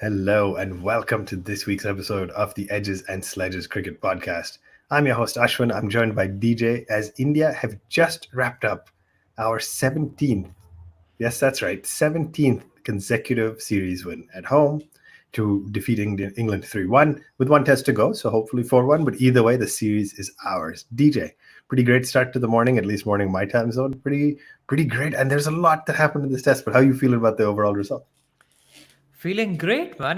Hello and welcome to this week's episode of the Edges and Sledges Cricket Podcast. I'm your host Ashwin. I'm joined by DJ as India have just wrapped up our 17th, yes, that's right, 17th consecutive series win at home to defeating England 3-1 with one test to go, so hopefully 4-1, but either way the series is ours. DJ, pretty great start to the morning, at least morning my time zone. Pretty great, and there's a lot that happened in this test, but how are you feeling about the overall result? Feeling great, man.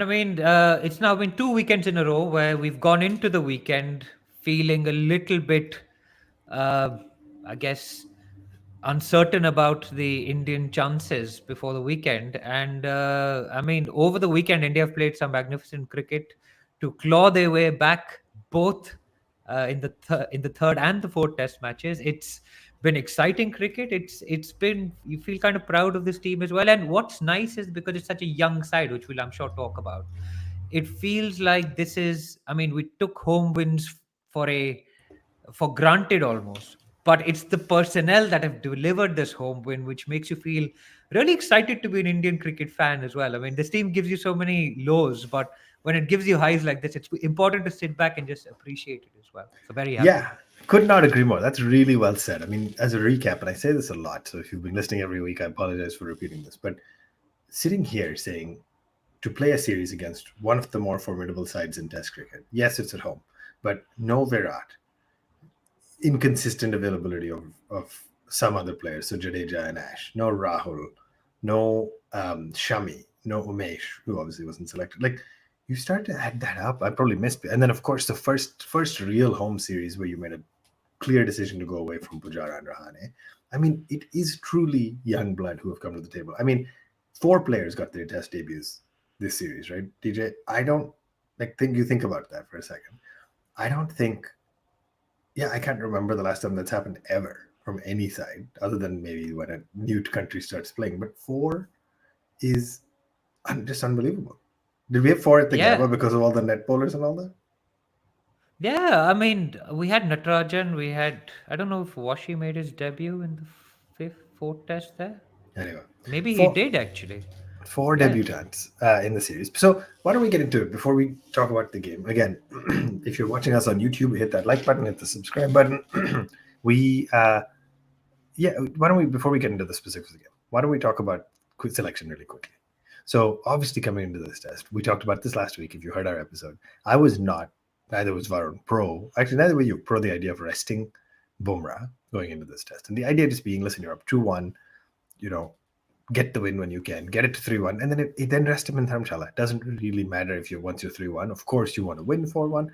It's now been 2 weekends in a row where we've gone into the weekend feeling a little bit, uh, I guess, uncertain about the Indian chances before the weekend. Over the weekend, India have played some magnificent cricket to claw their way back both in the third and the fourth Test matches. It's been exciting cricket. It's been you feel kind of proud of this team as well. And what's nice is because it's such a young side, which we'll I'm sure talk about. It feels like this is. I mean, we took home wins for a for granted almost. But it's the personnel that have delivered this home win, which makes you feel really excited to be an Indian cricket fan as well. I mean, this team gives you so many lows, but when it gives you highs like this, it's important to sit back and just appreciate it as well. So very happy. Yeah, could not agree more. That's really well said. I mean, as a recap, and I say this a lot, so if you've been listening every week, I apologize for repeating this, but sitting here saying to play a series against one of the more formidable sides in Test cricket, yes, it's at home, but no Virat, inconsistent availability of some other players, so Jadeja and Ash, no Rahul, no Shami, no Umesh, who obviously wasn't selected. Like, you start to add that up. I probably missed, and then of course the first real home series where you made a clear decision to go away from Pujara and Rahane. I mean, it is truly young blood who have come to the table. I mean, four players got their Test debuts this series, right? DJ, I don't think about that for a second. I don't think, yeah, I can't remember the last time that's happened ever from any side, other than maybe when a new country starts playing. But four is just unbelievable. Did we have four at the Yeah. Gabba because of all the net bowlers and all that? Yeah, I mean, we had Natarajan, I don't know if Washi made his debut in the fourth test there. Anyway, Maybe he four did actually. four Yeah. debutants in the series. So why don't we get into it before we talk about the game? Again, if you're watching us on YouTube, hit that like button, hit the subscribe button. we yeah, why don't we, before we get into the specifics of the game, why don't we talk about quick selection really quickly? So obviously coming into this test, we talked about this last week. If you heard our episode, I was not, neither was Varun pro. Actually, neither were you pro the idea of resting Bumrah going into this test, and the idea just being, listen, you're up 2-1, you know, get the win when you can, get it to 3-1, and then it then rest him in Dharamsala. It doesn't really matter if once you're 3-1. Of course, you want to win 4-1.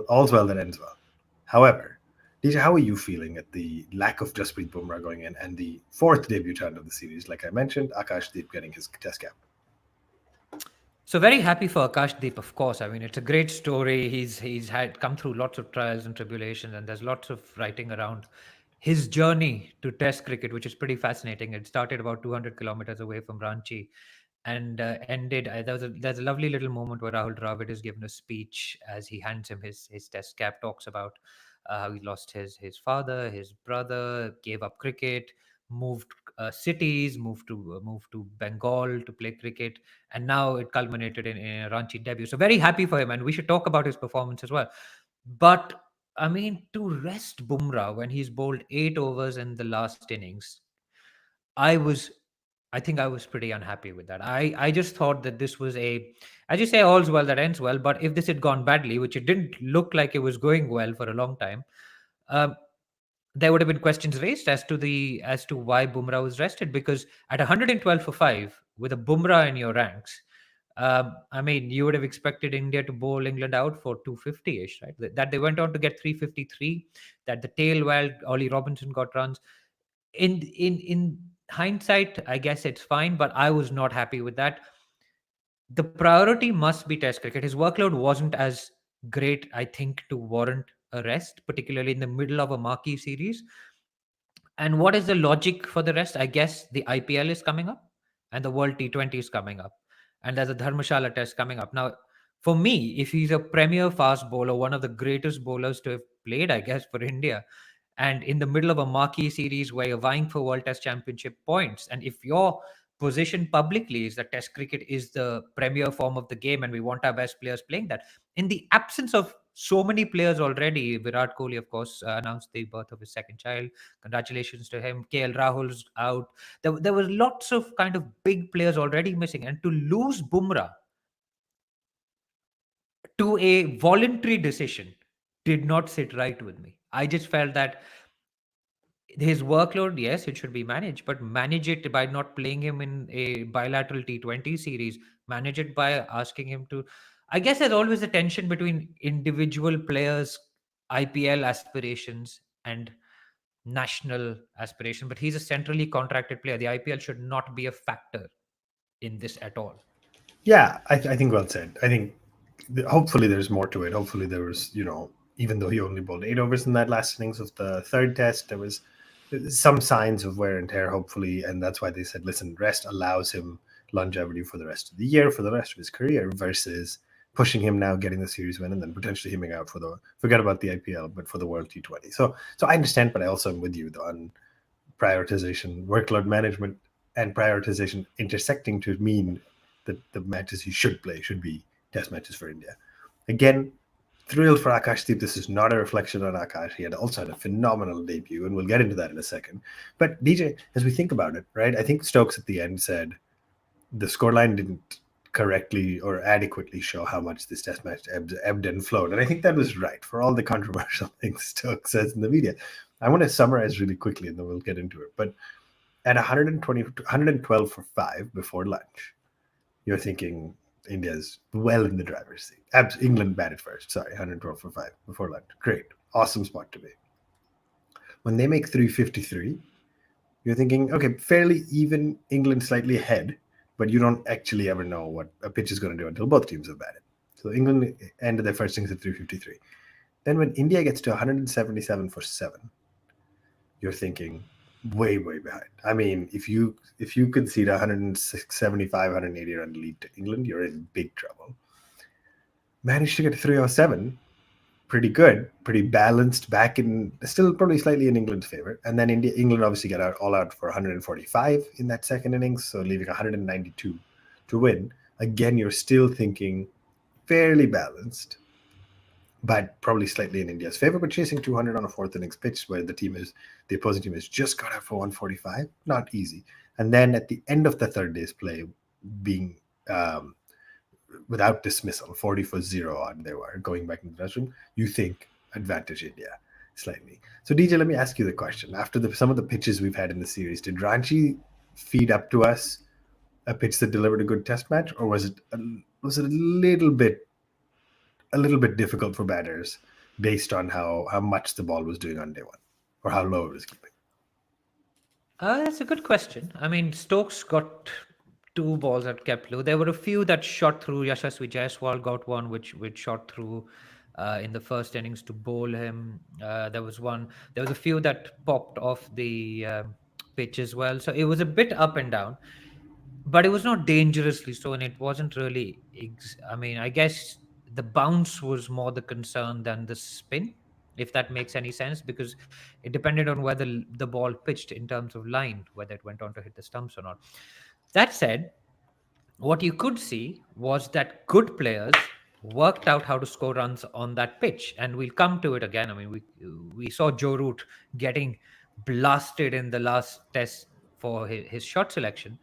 All's well that ends well. However, DJ, how are you feeling at the lack of Jasprit Bumrah going in and the fourth debutant of the series? Like I mentioned, Akashdeep getting his test cap. So very happy for Akashdeep, of course. I mean, it's a great story. He's had come through lots of trials and tribulations, and there's lots of writing around his journey to Test cricket, which is pretty fascinating. It started about 200 kilometers away from Ranchi, and ended. There's a lovely little moment where Rahul Dravid is given a speech as he hands him his Test cap. Talks about how he lost his father, his brother, gave up cricket, moved cities, moved to Bengal to play cricket, and now it culminated in a Ranchi debut. So very happy for him, and we should talk about his performance as well. But I mean, to rest Bumrah when he's bowled 8 overs in the last innings, I was, I think I was pretty unhappy with that. I just thought that this was as you say, all's well that ends well. But if this had gone badly, which it didn't look like it was going well for a long time, um, there would have been questions raised as to why Bumrah was rested, because at 112 for 5 with a Bumrah in your ranks, I mean, you would have expected India to bowl England out for 250-ish, right? That they went on to get 353, that the tail while Ollie Robinson got runs. In hindsight, I guess it's fine, but I was not happy with that. The priority must be Test cricket. His workload wasn't as great, I think, to warrant a rest, particularly in the middle of a marquee series. And what is the logic for the rest? I guess the IPL is coming up and the World T20 is coming up. And there's a Dharamsala test coming up. Now, for me, if he's a premier fast bowler, one of the greatest bowlers to have played, I guess, for India, and in the middle of a marquee series where you're vying for World Test Championship points, and if you're position publicly is that Test cricket is the premier form of the game, and we want our best players playing that. In the absence of so many players already, Virat Kohli, of course, announced the birth of his second child. Congratulations to him. KL Rahul's out. There were lots of kind of big players already missing, and to lose Bumrah to a voluntary decision did not sit right with me. I just felt that his workload, yes, it should be managed, but manage it by not playing him in a bilateral T20 series. Manage it by asking him to. I guess there's always a tension between individual players' IPL aspirations and national aspiration, but he's a centrally contracted player. The IPL should not be a factor in this at all. Yeah, I think well said. I think hopefully there's more to it. Hopefully there was, even though he only bowled 8 overs in that last innings of the third test, there was some signs of wear and tear, hopefully. And that's why they said, listen, rest allows him longevity for the rest of the year, for the rest of his career, versus pushing him now, getting the series win, and then potentially him out for forget about the IPL, but for the World T20. So I understand, but I also am with you on prioritization, workload management, and prioritization intersecting to mean that the matches he should play should be test matches for India. Again, thrilled for Akashdeep. This is not a reflection on Akash. He had also had a phenomenal debut, and we'll get into that in a second. But DJ, as we think about it, right, I think Stokes at the end said the scoreline didn't correctly or adequately show how much this test match ebbed and flowed. And I think that was right for all the controversial things Stokes says in the media. I want to summarize really quickly, and then we'll get into it. But at 112 for 5 before lunch, you're thinking India's well in the driver's seat. England batted first. Sorry, 112 for 5 before lunch. Great. Awesome spot to be. When they make 353, you're thinking, okay, fairly even, England slightly ahead, but you don't actually ever know what a pitch is going to do until both teams have batted. So England ended their first innings at 353. Then when India gets to 177 for 7, you're thinking way behind. I mean, if you concede 175, 180 run lead to England, you're in big trouble. Managed to get to 307, pretty good, pretty balanced, back in, still probably slightly in England's favor. And then England obviously got all out for 145 in that second innings, so leaving 192 to win. Again, you're still thinking fairly balanced, but probably slightly in India's favor, but chasing 200 on a fourth innings pitch where the opposing team has just got out for 145, not easy. And then at the end of the third day's play, being without dismissal, 40 for 0 on they were going back into the dressing room, you think advantage India slightly. So DJ, let me ask you the question. After some of the pitches we've had in the series, did Ranchi feed up to us a pitch that delivered a good test match, or was it a little bit difficult for batters based on how much the ball was doing on day one, or how low it was keeping? That's a good question. I mean, Stokes got 2 balls that kept low. There were a few that shot through. Yashasvi Jaiswal got one which shot through in the first innings to bowl him. There was a few that popped off the pitch as well. So it was a bit up and down, but it was not dangerously so, and it wasn't really. I mean, I guess the bounce was more the concern than the spin, if that makes any sense, because it depended on whether the ball pitched in terms of line, whether it went on to hit the stumps or not. That said, what you could see was that good players worked out how to score runs on that pitch, and we'll come to it again. I mean, we saw Joe Root getting blasted in the last test for his shot selection,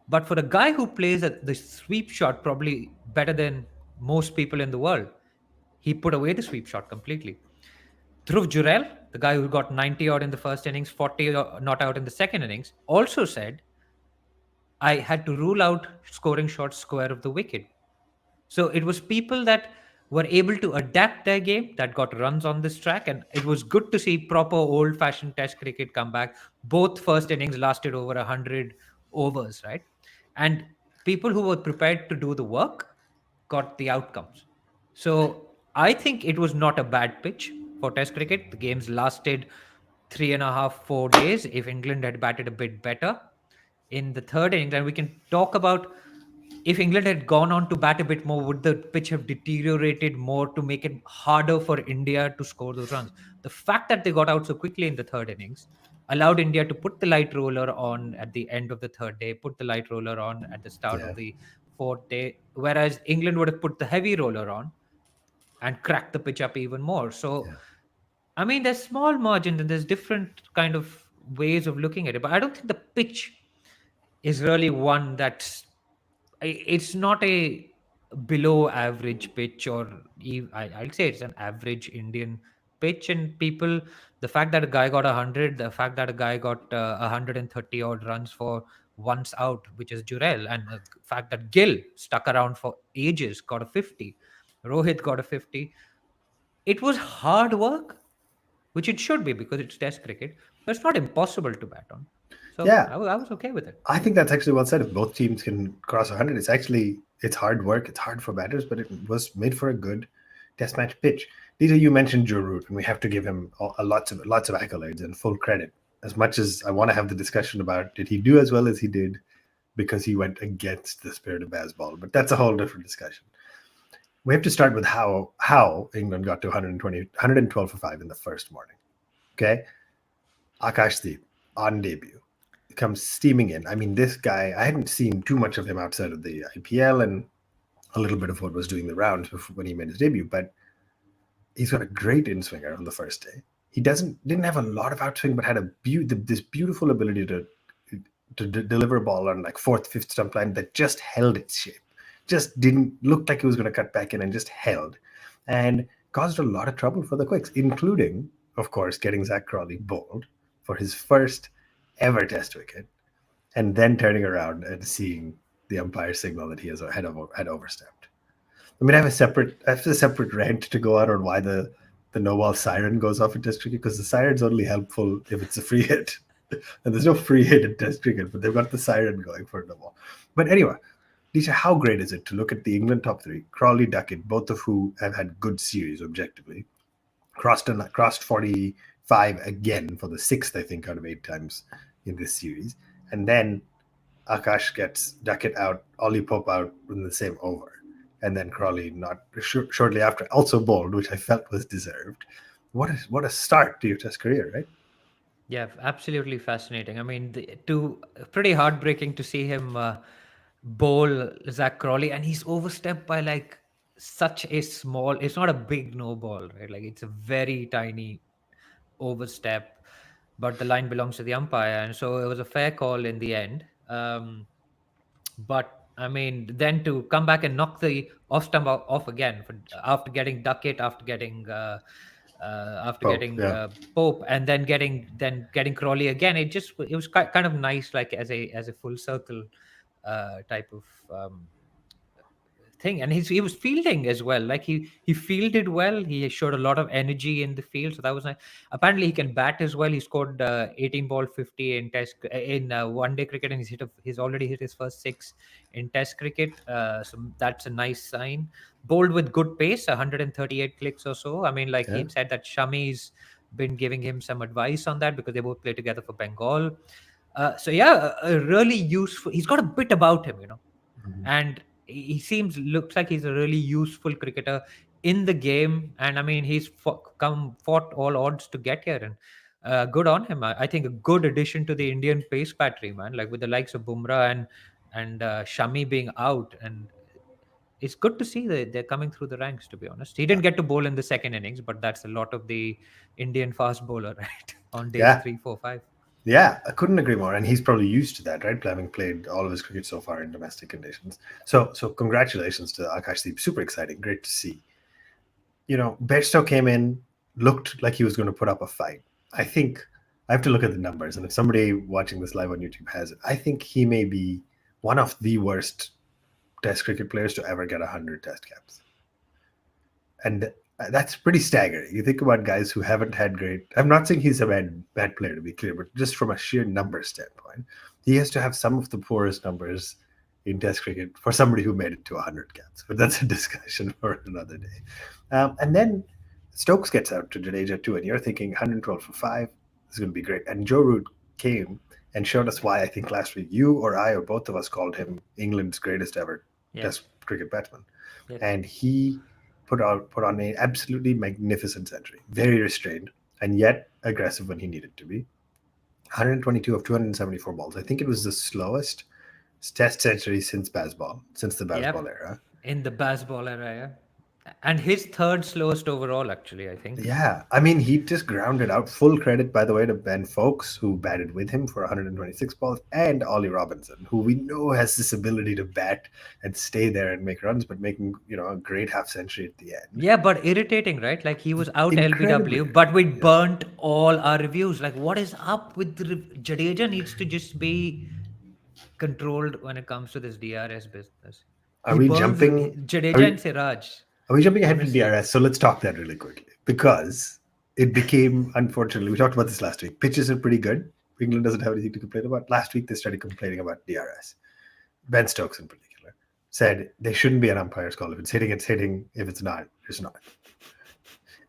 but for a guy who plays the sweep shot probably better than most people in the world, he put away the sweep shot completely. Dhruv Jurel, the guy who got 90 out in the first innings, 40 not out in the second innings, also said, I had to rule out scoring shots square of the wicket. So it was people that were able to adapt their game that got runs on this track. And it was good to see proper old fashioned test cricket come back. Both first innings lasted over 100 overs, right? And people who were prepared to do the work got the outcomes. So I think it was not a bad pitch for test cricket. The games lasted 3.5, 4 days. If England had batted a bit better in the third innings, and we can talk about if England had gone on to bat a bit more, would the pitch have deteriorated more to make it harder for India to score those runs? The fact that they got out so quickly in the third innings allowed India to put the light roller on at the end of the third day, put the light roller on at the start Yeah. of the fourth day, whereas England would have put the heavy roller on and cracked the pitch up even more. So, Yeah. I mean, there's small margins and there's different kind of ways of looking at it, but I don't think the pitch is really one that's it's not a below average pitch or I'll say it's an average Indian pitch. And people, the fact that a guy got 100, the fact that a guy got 130 odd runs for once out, which is Jurel, and the fact that Gill stuck around for ages, got a 50, Rohit got a 50. It was hard work, which it should be because it's test cricket, but it's not impossible to bat on. So Yeah. I was okay with it. I think that's actually well said. If both teams can cross 100, it's hard work. It's hard for batters, but it was made for a good test match pitch. Dita, you mentioned Joe Root, and we have to give him lots of accolades and full credit. As much as I want to have the discussion about did he do as well as he did because he went against the spirit of baseball, but that's a whole different discussion. We have to start with how England got to 112 for 5 in the first morning. Okay, Akashdeep on debut comes steaming in. I mean, this guy, I hadn't seen too much of him outside of the IPL and a little bit of what was doing the rounds when he made his debut, but he's got a great in-swinger on the first day. He didn't have a lot of outswing, but had this beautiful ability to deliver a ball on like fourth, fifth stump line that just held its shape. Just didn't look like he was going to cut back in and just held. And caused a lot of trouble for the Quicks, including, of course, getting Zach Crawley bowled for his first ever test wicket, and then turning around and seeing the umpire signal that he had overstepped. I mean, I have a separate rant to go out on why the no ball siren goes off in test cricket, because the siren's only helpful if it's a free hit. And there's no free hit in test cricket, but they've got the siren going for no ball. But anyway, Disha, how great is it to look at the England top three, Crawley, Duckett, both of who have had good series objectively, crossed 45 again for the sixth, I think, out of 8 times in this series. And then Akash gets Duckett out, Ollie Pope out in the same over. And then Crawley not shortly after also bowled, which I felt was deserved. What a start to your test career, right? Yeah, absolutely fascinating. I mean, pretty heartbreaking to see him bowl Zach Crawley, and he's overstepped by like such a small. It's not a big no ball, right? Like it's a very tiny overstep, but the line belongs to the umpire, and so it was a fair call in the end. But I mean, then to come back and knock the off stump off again after getting Duckett, after Pope, getting yeah. Pope, and then getting Crawley again. It was kind of nice, like as a full circle type of thing. And he was fielding as well, like he fielded well, he showed a lot of energy in the field, so that was nice. Apparently he can bat as well. He scored 18 ball 50 in one day cricket, and he's already hit his first 6 in test cricket, so that's a nice sign. Bowled with good pace, 138 clicks or so. I mean, like, Yeah. he said that Shami's been giving him some advice on that because they both play together for Bengal. So yeah, a really useful, he's got a bit about him, and he looks like he's a really useful cricketer in the game. And I mean, he's fought all odds to get here, and good on him. I think a good addition to the Indian pace battery, man, like with the likes of Bumrah and Shami being out. And it's good to see that they're coming through the ranks, to be honest. He didn't get to bowl in the second innings, but that's a lot of the Indian fast bowler, right, on days Yeah. 3, 4, 5. Yeah, I couldn't agree more. And he's probably used to that, right? Having played all of his cricket so far in domestic conditions. So congratulations to Akashdeep. Super exciting. Great to see. Bairstow came in, looked like he was going to put up a fight. I think I have to look at the numbers. And if somebody watching this live on YouTube has it, I think he may be one of the worst test cricket players to ever get 100 test caps. And that's pretty staggering. You think about guys who haven't had great. I'm not saying he's a bad player, to be clear, but just from a sheer number standpoint, he has to have some of the poorest numbers in test cricket for somebody who made it to 100 caps. But that's a discussion for another day. And then Stokes gets out to Jadeja too, and you're thinking 112 for 5. This is going to be great. And Joe Root came and showed us why. I think last week you or I or both of us called him England's greatest ever test cricket batsman, and he put on an absolutely magnificent century. Very restrained and yet aggressive when he needed to be. 122 of 274 balls. I think it was the slowest test century since the Yep. Bazball era. In the baseball era, yeah. And his third slowest overall, actually, I think. Yeah, I mean, he just grounded out. Full credit, by the way, to Ben Fowkes, who batted with him for 126 balls, and Ollie Robinson, who we know has this ability to bat and stay there and make runs, but making a great half century at the end. Yeah, but irritating, right? Like he was out Incredibly, LBW, but we yeah. burnt all our reviews. Like, what is up with Jadeja? Needs to just be controlled when it comes to this DRS business. Are He we burns jumping? Are Jadeja we and Siraj. are we jumping ahead to Honestly, DRS? So let's talk that really quickly because it became, unfortunately, we talked about this last week. Pitches are pretty good. England doesn't have anything to complain about. Last week they started complaining about DRS. Ben Stokes in particular said there shouldn't be an umpire's call. If it's hitting, it's hitting. If it's not, it's not.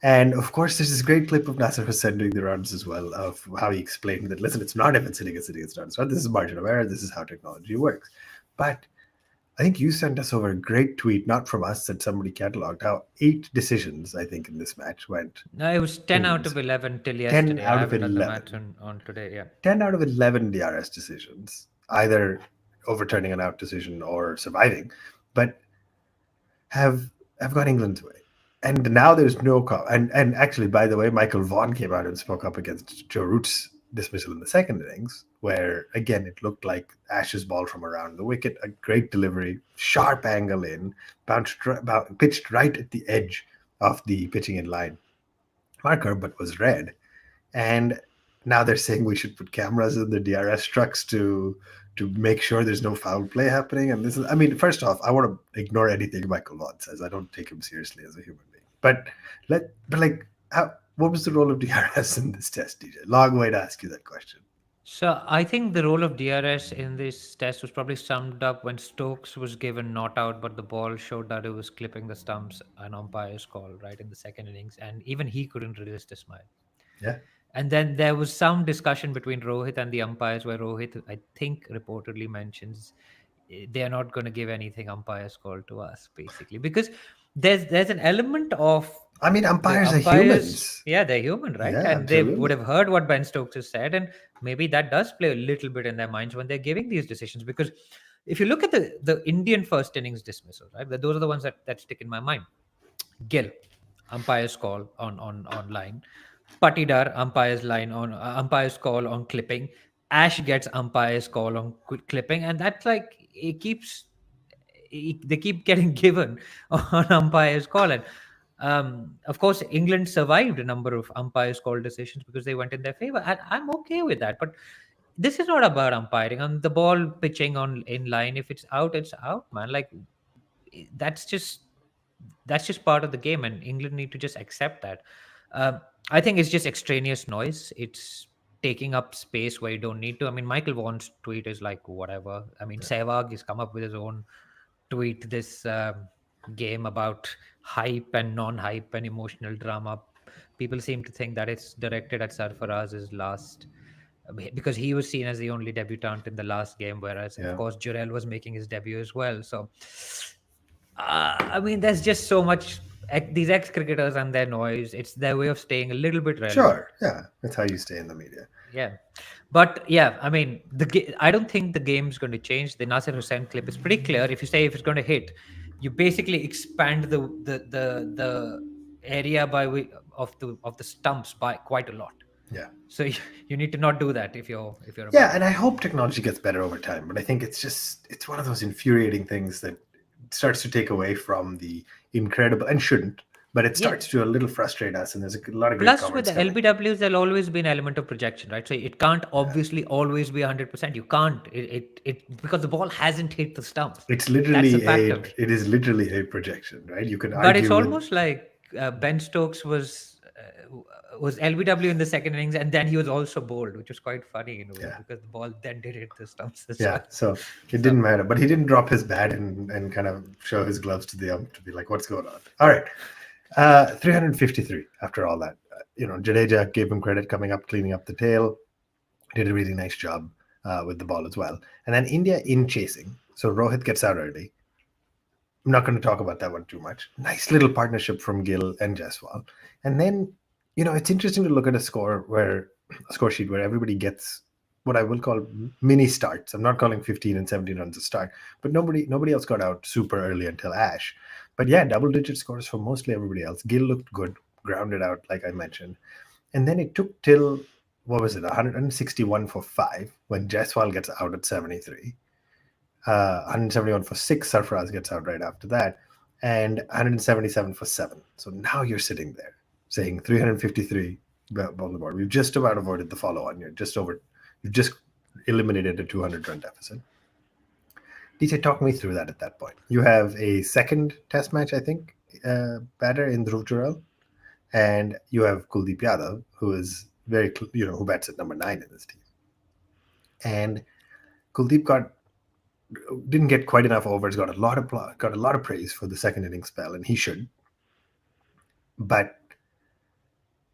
And of course, there's this great clip of Nasser Hussain doing the rounds as well of how he explained that, listen, it's not if it's hitting, it's hitting, it's not. It's not. This is margin of error. This is how technology works. But I think you sent us over a great tweet, not from us, that somebody cataloged how 8 decisions, I think, in this match went. no, it was 10 out England's. of 11 till 10 yesterday. I out of haven't done the 11. match on today. Yeah. 10 out of 11 DRS decisions, either overturning an out decision or surviving, but have gone England's way. And now there's no call. And actually, by the way, Michael Vaughan came out and spoke up against Joe Root's dismissal in the second innings, where again it looked like Ash's ball from around the wicket, a great delivery, sharp angle in, pitched right at the edge of the pitching in line marker, but was red. And now they're saying we should put cameras in the DRS trucks to make sure there's no foul play happening. And this is, I mean, first off, I want to ignore anything Michael Vaughan says. I don't take him seriously as a human being. But what was the role of DRS in this test, DJ? Long way to ask you that question. So I think the role of DRS in this test was probably summed up when Stokes was given not out, but the ball showed that it was clipping the stumps, an umpire's call right in the second innings, and even he couldn't resist a smile. Yeah. And then there was some discussion between Rohit and the umpires where Rohit, I think, reportedly mentions they are not going to give anything umpires call to us, basically, because there's an element of I mean, the umpires are humans. yeah, they're human, right? Yeah, And they absolutely. would have heard what Ben Stokes has said, and maybe that does play a little bit in their minds when they're giving these decisions. Because if you look at the Indian first innings dismissal, right, those are the ones that stick in my mind. Gill, umpire's call on line. Patidar, umpire's call on clipping. Ash gets umpire's call on clipping, and that's like they keep getting given on umpire's call. And of course, England survived a number of umpires' call decisions because they went in their favor. And I'm okay with that. But this is not about umpiring. On the ball pitching on in line, if it's out, man. Like that's just part of the game, and England need to just accept that. I think it's just extraneous noise. It's taking up space where you don't need to. I mean, Michael Vaughan's tweet is like whatever. I mean, Sehwag has come up with his own tweet this game about hype and non-hype and emotional drama. People seem to think that it's directed at Sarfaraz's last because he was seen as the only debutant in the last game, whereas of course Jurel was making his debut as well. So I mean, there's just so much. These ex-cricketers and their noise, it's their way of staying a little bit relevant. Sure. Yeah. That's how you stay in the media. Yeah. But yeah, I mean, I don't think the game's going to change. The Nasir Hussain clip is pretty clear. If you say if it's going to hit, you basically expand the area of the stumps by quite a lot. Yeah. So you need to not do that if you're yeah, and I hope technology gets better over time. But I think it's one of those infuriating things that starts to take away from the incredible, and shouldn't, but it starts to a little frustrate us. And there's a lot of great Plus, with comments the coming. LBWs, there'll always be an element of projection, right? So it can't obviously always be 100%. You can't it because the ball hasn't hit the stumps. It's literally it is literally a projection, right? You could but it's almost like Ben Stokes was LBW in the second innings, and then he was also bowled, which was quite funny in a way because the ball then did hit the stumps. So it didn't matter, but he didn't drop his bat and kind of show his gloves to the ump to be like, what's going on? All right. 353 after all that. Jadeja gave him credit coming up, cleaning up the tail, did a really nice job with the ball as well. And then India in chasing. So Rohit gets out early. I'm not going to talk about that one too much. Nice little partnership from Gill and Jaiswal. And then, it's interesting to look at a score sheet where everybody gets what I will call mini starts. I'm not calling 15 and 17 runs a start, but nobody else got out super early until Ash. But yeah, double digit scores for mostly everybody else. Gill looked good, grounded out like I mentioned, and then it took till what was it, 161 for 5 when Jaiswal gets out at 73. 171 for 6, Sarfaraz gets out right after that, and 177 for 7. So now you're sitting there saying 353 on the board. We've just about avoided the follow-on. You've just eliminated a 200-run deficit. DJ, talk me through that at that point. You have a second test match, I think, batter in Dhruv Jurel, and you have Kuldeep Yadav, who is who bats at number 9 in this team. And Kuldeep didn't get quite enough overs, got a lot of praise for the second inning spell, and he should. But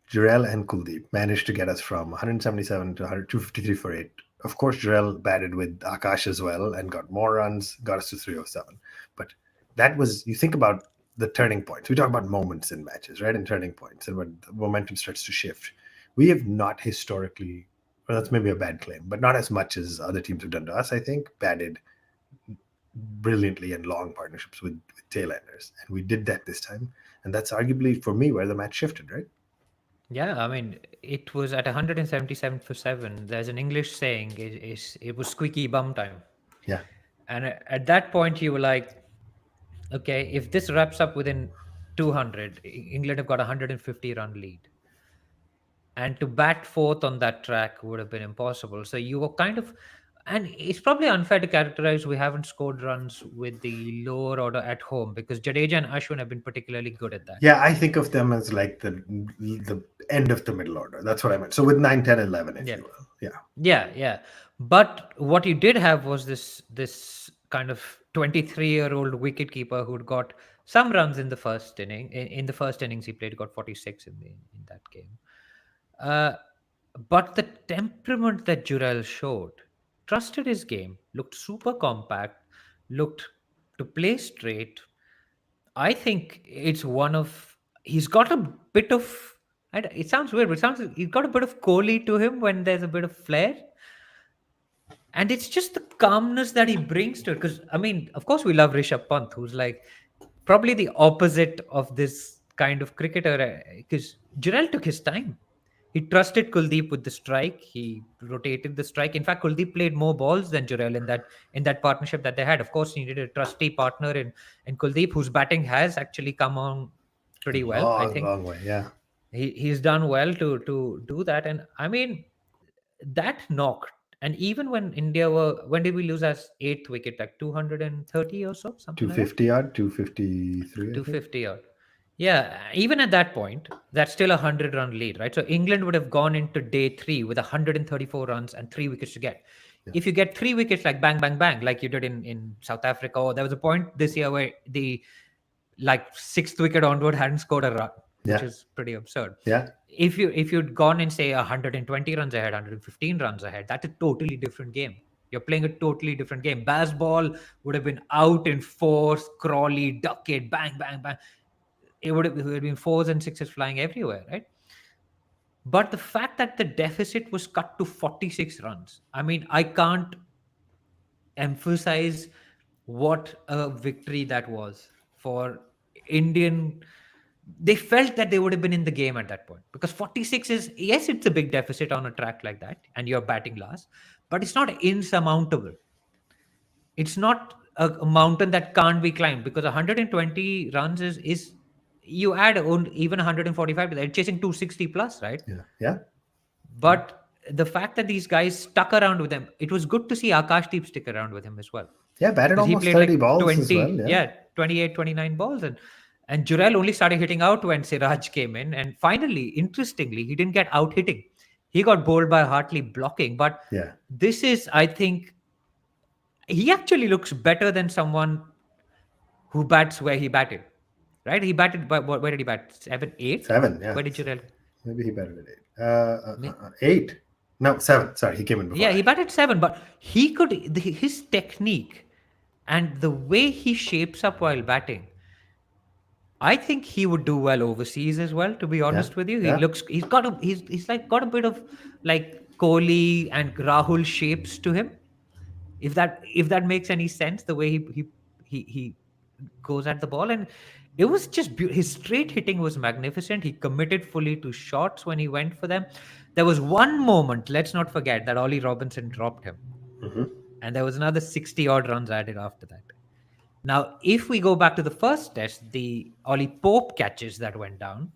Jurel and Kuldeep managed to get us from 177 to 253 for 8. Of course, Jurel batted with Akash as well and got more runs, got us to 307. But that was, you think about the turning points. We talk about moments in matches, right? And turning points, and when the momentum starts to shift. We have not historically, well, that's maybe a bad claim, but not as much as other teams have done to us, I think, batted brilliantly in long partnerships with tail-enders. And we did that this time. And that's arguably, for me, where the match shifted, right? Yeah, I mean, it was at 177 for 7. There's an English saying, it was squeaky bum time. Yeah. And at that point, you were like, okay, if this wraps up within 200, England have got a 150-run lead. And to bat fourth on that track would have been impossible. So you were kind of, and it's probably unfair to characterize we haven't scored runs with the lower order at home, because Jadeja and Ashwin have been particularly good at that. Yeah, I think of them as like the end of the middle order. That's what I meant. So with 9, 10, 11, if you will. Yeah. But what you did have was this kind of 23-year-old wicketkeeper who'd got some runs in the first inning. In the first innings he played, got 46 in that game. But the temperament that Jurel showed, trusted his game, looked super compact, looked to play straight. I think it's he's got a bit of, it sounds weird, but he's got a bit of Kohli to him when there's a bit of flair. And it's just the calmness that he brings to it. Because, I mean, of course we love Rishabh Pant, who's like probably the opposite of this kind of cricketer, because Jurel took his time. He trusted Kuldeep with the strike. He rotated the strike. In fact, Kuldeep played more balls than Jurel in that partnership that they had. Of course, he needed a trusty partner in Kuldeep, whose batting has actually come on pretty well. I think long way, yeah. He's done well to do that. And I mean, that knocked. And even when when did we lose as 8th wicket? Like 230 or so? Something 250 like odd, 253. 250 odd. Yeah, even at that point, that's still a 100-run lead, right? So England would have gone into day 3 with 134 runs and 3 wickets to get. Yeah. If you get 3 wickets like bang, bang, bang, like you did in South Africa, or there was a point this year where the 6th wicket onward hadn't scored a run, which is pretty absurd. Yeah. If you'd gone and say 120 runs ahead, 115 runs ahead, that's a totally different game. You're playing a totally different game. Bazball would have been out in force, Crawley, duck it, bang, bang, bang. It would have been 4s and 6s flying everywhere, right? But the fact that the deficit was cut to 46 runs, I mean, I can't emphasize what a victory that was for Indian. They felt that they would have been in the game at that point, because 46 is, yes, it's a big deficit on a track like that and you're batting last, but it's not insurmountable. It's not a mountain that can't be climbed, because 120 runs is you add even 145 to that, chasing 260 plus, right? Yeah. But the fact that these guys stuck around with him, it was good to see Akashdeep stick around with him as well. Yeah, batted almost 30 balls as well. 28, 29 balls. And Jurel only started hitting out when Siraj came in. And finally, interestingly, he didn't get out hitting. He got bowled by Hartley blocking. But this is, I think, he actually looks better than someone who bats where he batted. Right? He batted, where did he bat? 7, 8? 7, yeah. Where did Jurel? Maybe he batted at 8. 8? No, 7. Sorry, he came in before. Yeah, he batted 7, but his technique and the way he shapes up while batting, I think he would do well overseas as well, to be honest with you. He's got a bit of Kohli and Rahul shapes to him. If that makes any sense, the way he goes at the ball, and it was just his straight hitting was magnificent. He committed fully to shots when he went for them. There was one moment, let's not forget, that Ollie Robinson dropped him, Mhm. and there was another 60 odd runs added after that. Now, if we go back to the first test, the Ollie Pope catches that went down,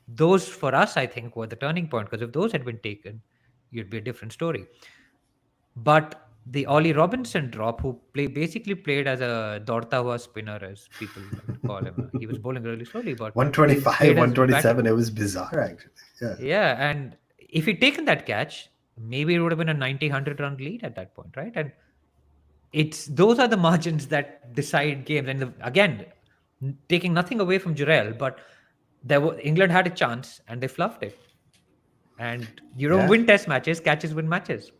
those for us, I think, were the turning point, because if those had been taken, it'd be a different story. But the Ollie Robinson drop, who basically played as a Dortawa spinner, as people like to call him. He was bowling really slowly, but played 125, as batting. 127. It was bizarre, actually. Yeah. Yeah, and if he'd taken that catch, maybe it would have been a 90-100 run lead at that point, right? And it's those are the margins that decide games. And again, taking nothing away from Jurel, but England had a chance and they fluffed it. And you don't Yeah. win test matches, catches win matches.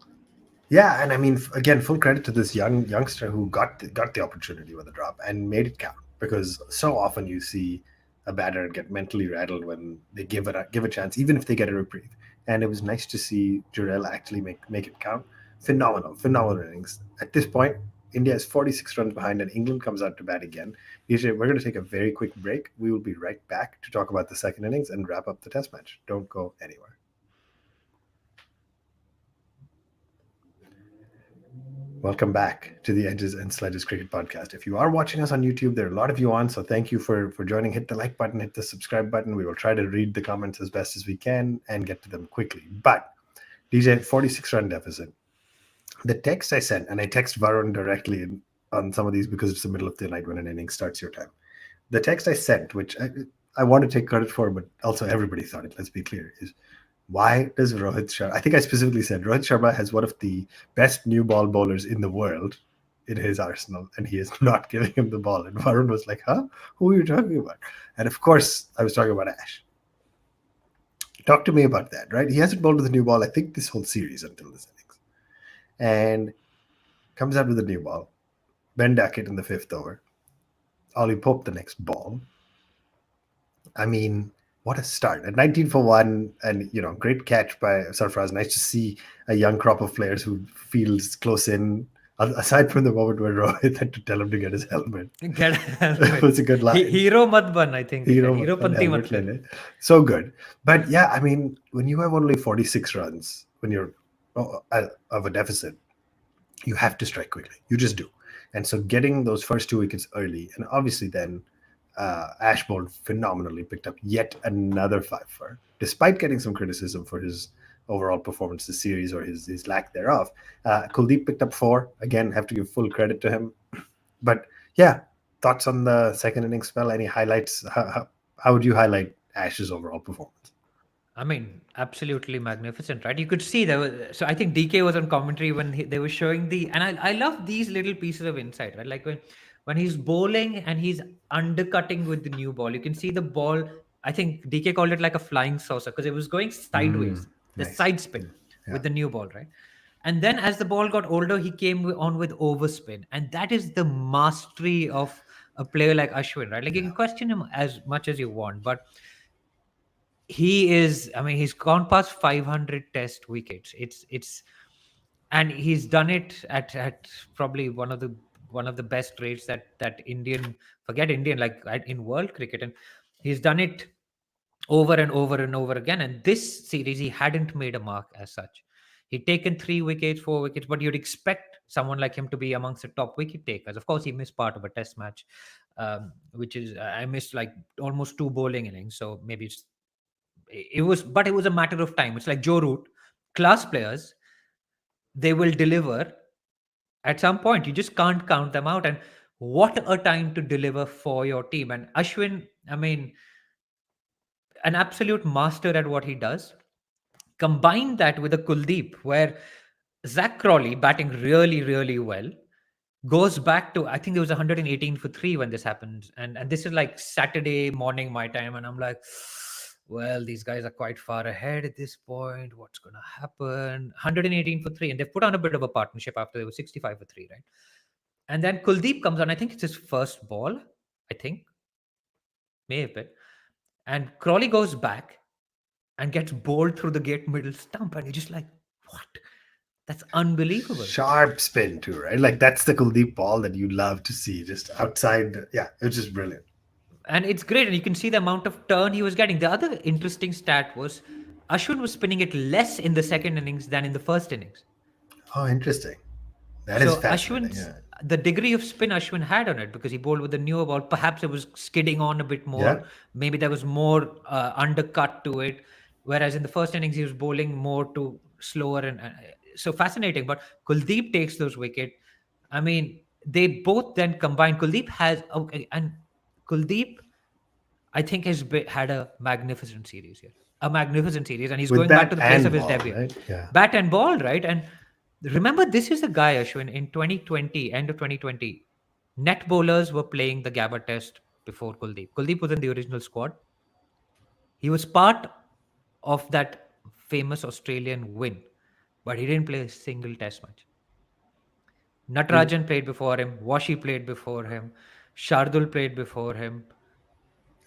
Yeah, and I mean, again, full credit to this youngster who got the opportunity with the drop and made it count. Because so often you see a batter get mentally rattled when they give a chance, even if they get a reprieve. And it was nice to see Jurel actually make it count. Phenomenal innings. At this point, India is 46 runs behind, and England comes out to bat again. DJ, we're going to take a very quick break. We will be right back to talk about the second innings and wrap up the Test match. Don't go anywhere. Welcome back to the Edges and Sledges Cricket Podcast. If you are watching us on YouTube, there are a lot of you on, so thank you for joining. Hit the like button, hit the subscribe button. We will try to read the comments as best as we can and get to them quickly. But DJ, 46 run deficit. The text I sent, and I text Varun directly on some of these because it's the middle of the night when an inning starts your time. The text I sent, which I want to take credit for, but also everybody thought it, let's be clear, is why does Rohit Sharma? I think I specifically said Rohit Sharma has one of the best new ball bowlers in the world in his arsenal, and he is not giving him the ball. And Varun was like, "Huh? Who are you talking about?" And of course, I was talking about Ash. Talk to me about that, right? He hasn't bowled with a new ball, I think, this whole series until this innings, and comes out with a new ball. Ben Duckett in the fifth over. Ollie Pope the next ball. I mean, what a start at 19 for one, and great catch by Sarfraz. Nice to see a young crop of players who feels close in. Aside from the moment where Rohit had to tell him to get his helmet, Get a it helmet. was a good line. Hero Madban, I think. Hero Hero and Panti helmet Matle. lele. So good. But yeah, I mean, when you have only 46 runs, when you're of a deficit, you have to strike quickly. You just do. And so getting those first two wickets early, and obviously then Ash bowled phenomenally, picked up yet another five-for, despite getting some criticism for his overall performance this series or his lack thereof. Kuldeep picked up four. Again, have to give full credit to him. But yeah, thoughts on the second innings spell? Any highlights? How would you highlight Ash's overall performance? I mean, absolutely magnificent, right? You could see there was. So I think DK was on commentary when they were showing and I love these little pieces of insight, right? Like when he's bowling and he's undercutting with the new ball, you can see the ball. I think DK called it like a flying saucer because it was going sideways, the Nice. side spin Yeah. with the new ball, right? And then as the ball got older, he came on with overspin, and that is the mastery of a player like Ashwin, right? Like you can question him as much as you want, but he is, I mean, he's gone past 500 test wickets. It's and he's done it at probably one of the best rates that Indian, forget Indian, like in world cricket. And he's done it over and over and over again. And this series he hadn't made a mark as such. He'd taken 3 wickets, 4 wickets, but you'd expect someone like him to be amongst the top wicket takers. Of course, he missed part of a test match, which is I missed like almost 2 bowling innings, so maybe it was a matter of time. It's like Joe Root, class players, they will deliver at some point. You just can't count them out. And what a time to deliver for your team. And Ashwin, I mean, an absolute master at what he does. Combine that with a Kuldeep, where Zach Crawley batting really, really well goes back to, I think there was 118 for three when this happened, and this is like Saturday morning my time, and I'm like, well, these guys are quite far ahead at this point. What's gonna happen? 118 for three, and they've put on a bit of a partnership after they were 65 for three, right? And then Kuldeep comes on. I think it's his first ball. I think may have been, and Crawley goes back and gets bowled through the gate middle stump, and you're just like, what? That's unbelievable. Sharp spin too, right? Like that's the Kuldeep ball that you love to see, just outside. Yeah, it was just brilliant. And it's great. And you can see the amount of turn he was getting. The other interesting stat was Ashwin was spinning it less in the second innings than in the first innings. Oh, interesting. That is So fascinating. Ashwin's Yeah. the degree of spin Ashwin had on it because he bowled with a newer ball. Perhaps it was skidding on a bit Yeah. more. Maybe there was more undercut to it. Whereas in the first innings he was bowling more to slower and so fascinating. But Kuldeep takes those wicket. I mean, they both then combined. Kuldeep has okay, and Kuldeep I think had a magnificent series here. A magnificent series, and he's With going back to bat the place of and his ball, debut. right? Yeah. Bat and ball, right? And remember, this is a guy, Ashwin, in 2020, end of 2020, net bowlers were playing the Gabba test before Kuldeep. Kuldeep was in the original squad. He was part of that famous Australian win, but he didn't play a single test match. And Natarajan played before him, Washi played before him, Shardul played before him.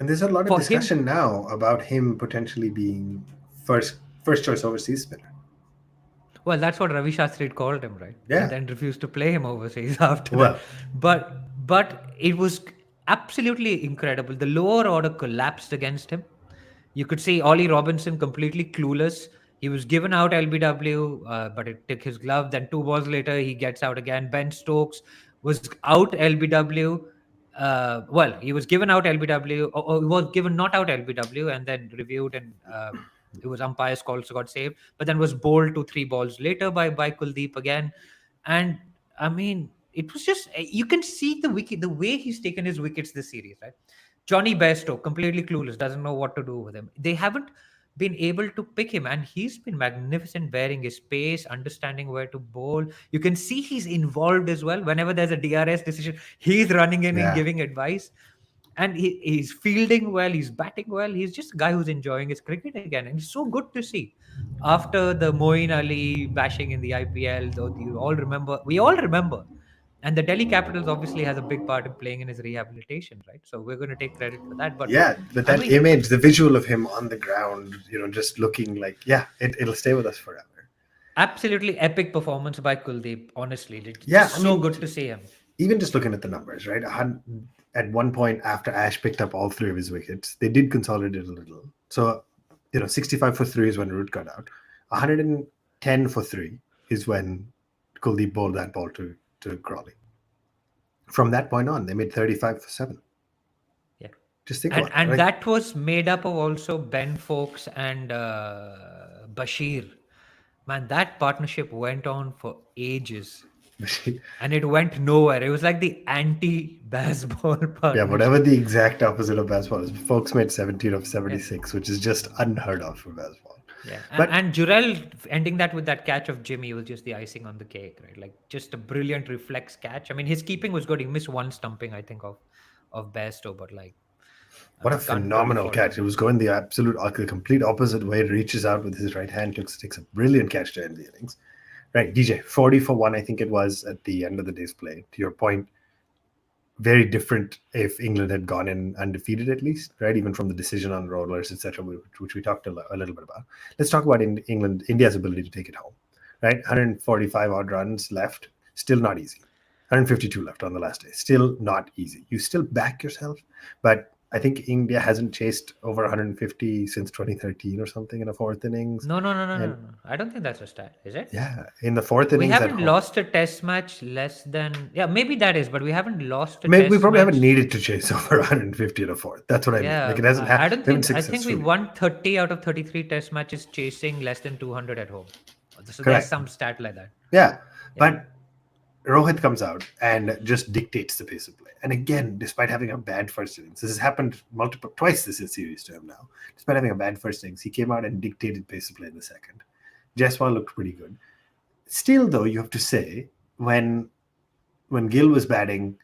and there's a lot of For him, discussion now about him potentially being first choice overseas spinner. well, that's what Ravi Shastri had called him, right? And Yeah. then refused to play him overseas after that. Well, But it was absolutely incredible. The lower order collapsed against him. You could see Ollie Robinson completely clueless. He was given out LBW, but it took his glove. Then 2 balls later, he gets out again. Ben Stokes was out LBW. Well, he was given out LBW, or he was given not out LBW, and then reviewed, and it was umpire's call, so got saved. But then was bowled 2 3 balls later by Kuldeep again, and I mean, it was just you can see the wicket, the way he's taken his wickets this series, right? Johnny Bairstow, completely clueless, doesn't know what to do with him. They haven't been able to pick him, and he's been magnificent, bearing his pace, understanding where to bowl. You can see he's involved as well. Whenever there's a DRS decision, he's running in and yeah. giving advice. And he's fielding well, he's batting well. He's just a guy who's enjoying his cricket again. And it's so good to see. After the Moeen Ali bashing in the IPL, though we all remember and the Delhi Capitals obviously has a big part in playing in his rehabilitation, right? So we're going to take credit for that. But Yeah, but I that mean, image, the visual of him on the ground, just looking like, yeah, it'll stay with us forever. absolutely epic performance by Kuldeep. Honestly, it's Yeah, just I so mean, good to see him. even just looking at the numbers, right? At one point after Ash picked up all three of his wickets, they did consolidate a little. So, 65 for three is when Root got out. 110 for three is when Kuldeep bowled that ball to Crawley. From that point on, they made 35 for seven. Yeah. Just think And about it. Right? that was made up of also Ben Fowkes and Bashir. Man, that partnership went on for ages. And it went nowhere. It was like the anti-baseball partnership. Yeah, whatever the exact opposite of baseball is. Folks made 17 of 76, which is just unheard of for baseball. Yeah, But and Jurel ending that with that catch of Jimmy was just the icing on the cake, right? Like just a brilliant reflex catch. I mean, his keeping was good. He missed one stumping, I think, of Bairstow, but like, what a can't really phenomenal fault catch. him. It was going the complete opposite way. It reaches out with his right hand, takes a brilliant catch to end the innings. Right, DJ, 40 for one, I think it was at the end of the day's play. To your point, very different if England had gone in undefeated at least, right? Even from the decision on rollers, etc., which we talked a little bit about. Let's talk about India's ability to take it home, right? 145 odd runs left, still not easy. 152 left on the last day, still not easy. You still back yourself, but I think India hasn't chased over 150 since 2013 or something in a fourth innings. No. I don't think that's a stat, is it? Yeah, in the fourth We innings at haven't home. lost a test match less than maybe that is, but we haven't lost a Maybe test we probably match. haven't needed to chase over 150 in a fourth. That's what I mean. Like it hasn't I happened. don't think. I think we won 30 out of 33 test matches chasing less than 200 at home. So Correct. there's some stat like that. Yeah, but Rohit comes out and just dictates the pace of play. And again, despite having a bad first innings, this has happened twice this series to him now. Despite having a bad first innings, he came out and dictated pace of play in the second. Jaiswal looked pretty good. Still, though, you have to say when Gill was batting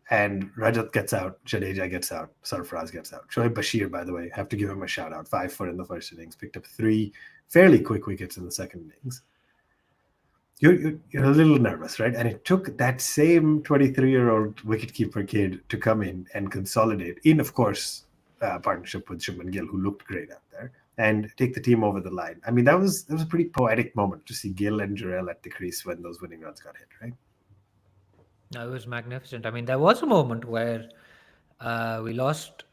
and Rajat gets out, Jadeja gets out, Sarfaraz gets out. Shoaib Bashir, by the way, have to give him a shout out. 5 foot in the first innings, picked up 3 fairly quick wickets in the second innings. You're a little nervous, right? And it took that same 23-year-old wicketkeeper kid to come in and consolidate in, of course, partnership with Shubman Gill, who looked great out there. and take the team over the line. I mean, that was a pretty poetic moment to see Gill and Jurel at the crease when those winning runs got hit, right? No, it was magnificent. I mean, there was a moment where we lost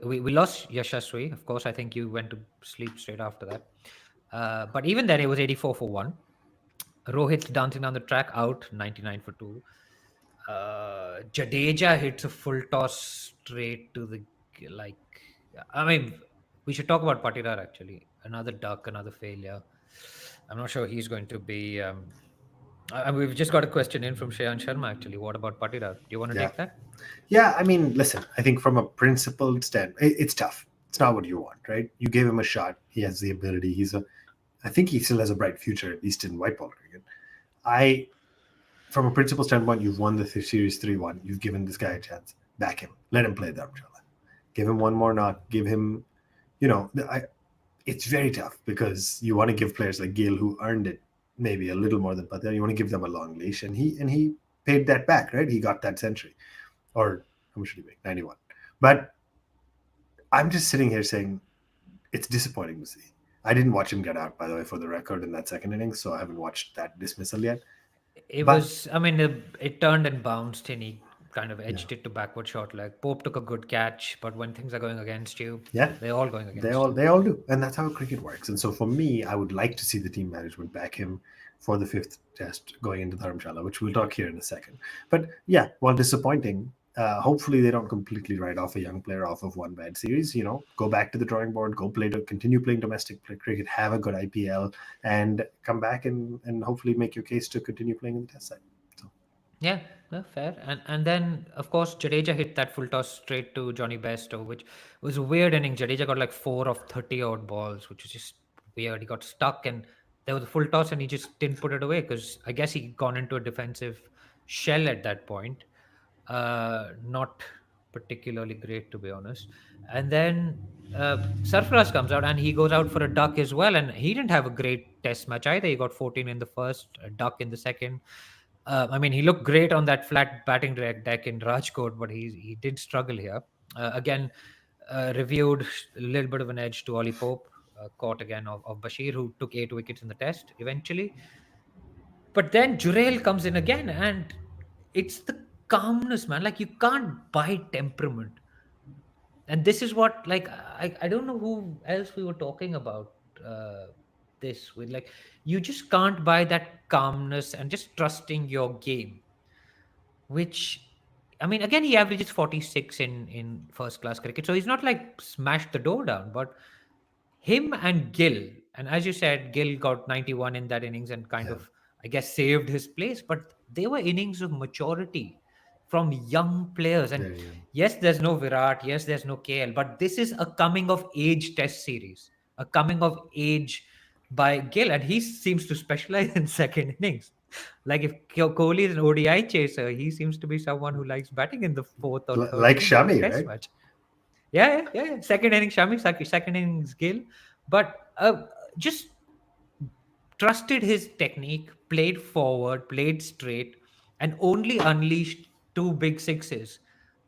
we lost Yashaswi. Of course, I think you went to sleep straight after that. But even then, it was 84 for 1. Rohit's dancing down the track out, 99 for 2. Jadeja hits a full toss straight to the, like, I mean, we should talk about Patirar actually. Another duck, another failure. I'm not sure he's going to be. We've just got a question in from Shayan Sharma actually. What about Patirar? Do you want to Yeah. take that? Yeah, I mean, listen, I think from a principled stand, it's tough. It's not what you want, right? You gave him a shot. He has the ability. I think he still has a bright future, at least in white ball cricket. From a principle standpoint, you've won the series 3-1. You've given this guy a chance. Back him. Let him play Dharamsala. Give him one more knock. Give him, it's very tough because you want to give players like Gill who earned it maybe a little more than Patel. You want to give them a long leash, and he paid that back, right? He got that century, or how much did he make? 91. But I'm just sitting here saying it's disappointing to see. I didn't watch him get out, by the way, for the record in that second innings, so I haven't watched that dismissal yet. It But was, I mean, it turned and bounced, and he kind of edged yeah, it to backward short leg. Pope took a good catch, but when things are going against you, yeah, they're all going against they all do, and that's how cricket works. And so for me, I would like to see the team management back him for the fifth test going into Dharamshala, which we'll talk here in a second. But yeah, while disappointing, hopefully they don't completely write off a young player off of one bad series. Go back to the drawing board, continue playing domestic cricket, have a good IPL, and come back and hopefully make your case to continue playing in the test side. So Yeah, no, fair. And then of course Jadeja hit that full toss straight to Johnny Bairstow, which was a weird inning. Jadeja got like 4 of 30 odd balls, which was just weird. He got stuck, and there was a full toss, and he just didn't put it away because I guess he gone into a defensive shell at that point. Not particularly great, to be honest. And then Sarfaraz comes out, and he goes out for a duck as well, and he didn't have a great test match either. He got 14 in the first, a duck in the second. I mean, he looked great on that flat batting deck in Rajkot, but he did struggle here. Again, reviewed a little bit of an edge to Ollie Pope, caught again of Bashir, who took 8 wickets in the test eventually. But then Jurel comes in again, and it's the calmness, man. Like, you can't buy temperament. And this is what, like, I don't know who else we were talking about this with. Like, you just can't buy that calmness and just trusting your game, which, I mean, again, he averages 46 in first class cricket, so he's not like smashed the door down. But him and Gill, and as you said, Gill got 91 in that innings and kind yeah, of, I guess, saved his place. But they were innings of maturity from young players. And very young. yes, there's no Virat, yes, there's no KL, but this is a coming of age test series, a coming of age by Gill, and he seems to specialize in second innings. Like, if Kohli is an ODI chaser, he seems to be someone who likes batting in the fourth or third Like innings of a Shami, test right? match. Yeah. Second innings Shami, second innings Gill, but just trusted his technique, played forward, played straight, and only unleashed 2 big 6s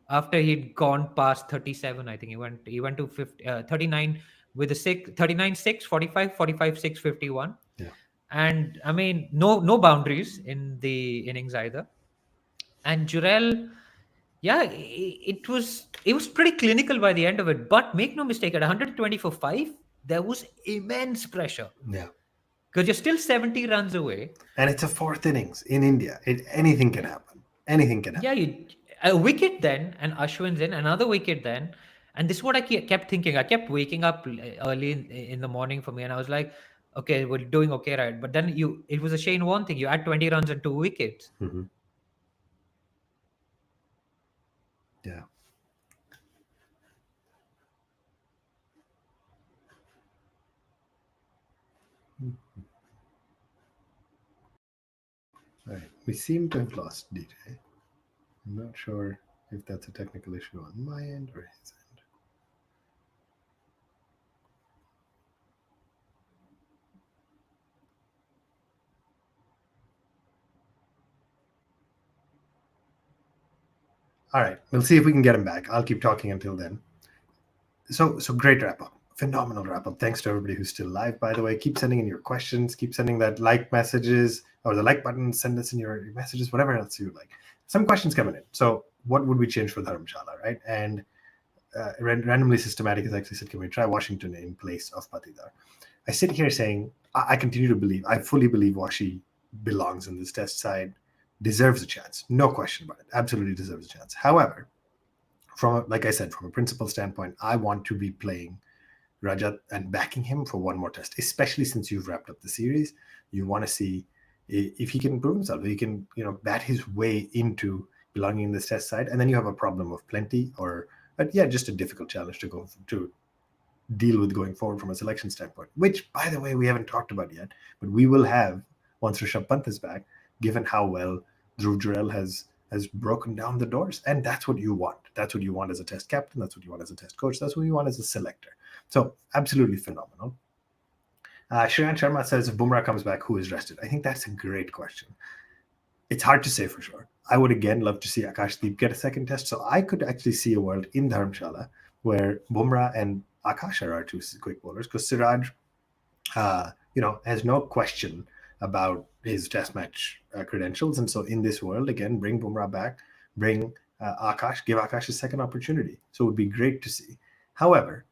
after he'd gone past 37. I think he went to 50, 39 with a 39 6, 45, 45 6, 51. Yeah. And I mean, no boundaries in the innings either. And Jurel, yeah, it was pretty clinical by the end of it. But make no mistake, at 120 for 5, there was immense pressure Yeah. because you're still 70 runs away. And it's a fourth innings in India. Anything can happen. Anything can Yeah, happen. a wicket then, and Ashwin's in, another wicket then. And this is what I kept thinking. I kept waking up early in the morning for me, and I was like, okay, we're doing okay, right? But then it was a Shane Warne thing. You add 20 runs and 2 wickets. Mm-hmm. Yeah. All right. We seem to have lost DJ. I'm not sure if that's a technical issue on my end or his end. All right. We'll see if we can get him back. I'll keep talking until then. So great wrap up. phenomenal wrap up. Thanks to everybody who's still live, by the way. Keep sending in your questions, keep sending that like messages or the like button, send us in your messages, whatever else you like. Some questions coming in. So what would we change for Dharamsala, right? And randomly systematic has actually said, can we try Washington in place of Patidar? I sit here saying, I continue to believe, I fully believe Washi belongs in this test side, deserves a chance. No question about it. Absolutely deserves a chance. However, like I said, from a principle standpoint, I want to be playing Rajat and backing him for one more test, especially since you've wrapped up the series. You want to see if he can prove himself, if he can, bat his way into belonging in this test side, and then you have a problem of plenty, just a difficult challenge to deal with going forward from a selection standpoint, which, by the way, we haven't talked about yet, but we will have once Rishabh Pant is back, given how well Dhruv Jurel has broken down the doors. And that's what you want. That's what you want as a test captain. That's what you want as a test coach. That's what you want as a selector. So absolutely phenomenal. Shreyan Sharma says, if Bumrah comes back, who is rested? I think that's a great question. It's hard to say for sure. I would again love to see Akashdeep get a second test. So I could actually see a world in Dharamsala where Bumrah and Akash are our two quick bowlers, because Siraj, has no question about his test match credentials. And so in this world, again, bring Bumrah back, bring Akash, give Akash a second opportunity. So it would be great to see. However,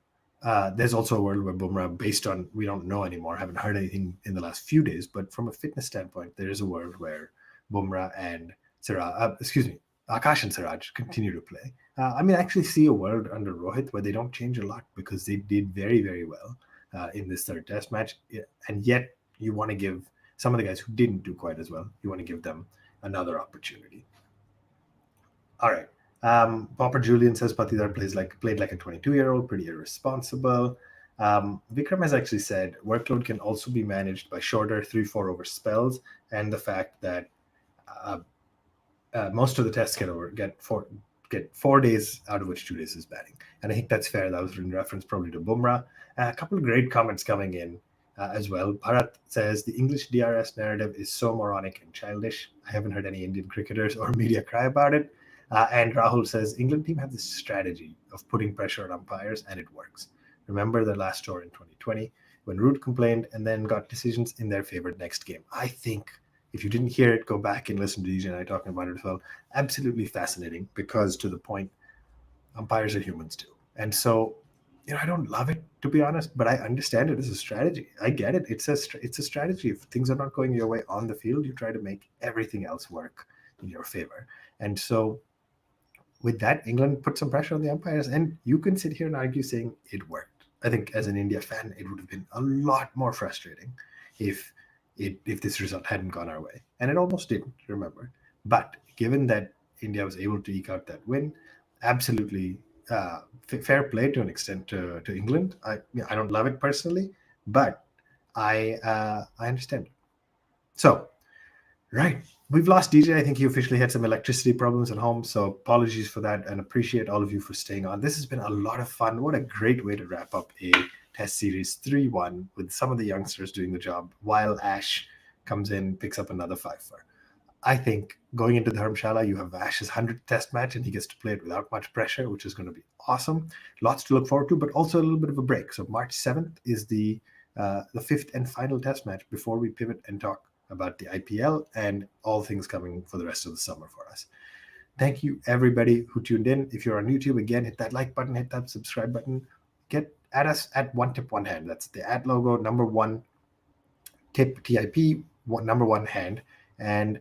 there's also a world where Bumrah, based on, we don't know anymore, haven't heard anything in the last few days, but from a fitness standpoint, there is a world where Bumrah and Akash and Siraj continue to play. I actually see a world under Rohit where they don't change a lot, because they did very, very well in this third test match. And yet you want to give some of the guys who didn't do quite as well, you want to give them another opportunity. All right. Popper Julian says Patidar played like a 22-year-old, pretty irresponsible. Vikram has actually said workload can also be managed by shorter 3-4 over spells, and the fact that most of the tests get 4 days, out of which 2 days is batting. And I think that's fair. That was in reference probably to Bumrah. A couple of great comments coming in as well. Bharat says, the English DRS narrative is so moronic and childish. I haven't heard any Indian cricketers or media cry about it. And Rahul says, England team have this strategy of putting pressure on umpires, and it works. Remember their last tour in 2020 when Root complained and then got decisions in their favor next game. I think if you didn't hear it, go back and listen to DJ and I talking about it as well. Absolutely fascinating, because to the point, umpires are humans too. And so, I don't love it, to be honest, but I understand it as a strategy. I get it. It's a strategy. If things are not going your way on the field, you try to make everything else work in your favor. And so with that, England put some pressure on the umpires, and you can sit here and argue saying it worked. I think as an India fan, it would have been a lot more frustrating if this result hadn't gone our way. And it almost didn't, remember. But given that India was able to eke out that win, absolutely fair play to an extent to England. I don't love it personally, but I understand. So, right. We've lost DJ. I think he officially had some electricity problems at home. So apologies for that, and appreciate all of you for staying on. This has been a lot of fun. What a great way to wrap up a test series 3-1 with some of the youngsters doing the job while Ash comes in, picks up another 5-4. I think going into Dharamsala, you have Ash's 100th test match, and he gets to play it without much pressure, which is going to be awesome. Lots to look forward to, but also a little bit of a break. So March 7th is the 5th and final test match before we pivot and talk about the IPL and all things coming for the rest of the summer for us. Thank you, everybody who tuned in. If you're on YouTube, again, hit that like button, hit that subscribe button. Get at us at One Tip One Hand. That's the @ logo, number one tip, TIP, number one hand. And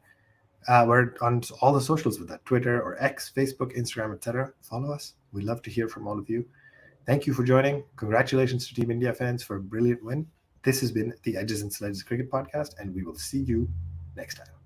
we're on all the socials with that, Twitter or X, Facebook, Instagram, etc. Follow us. We'd love to hear from all of you. Thank you for joining. Congratulations to Team India fans for a brilliant win. This has been the Edges and Sledges Cricket Podcast, and we will see you next time.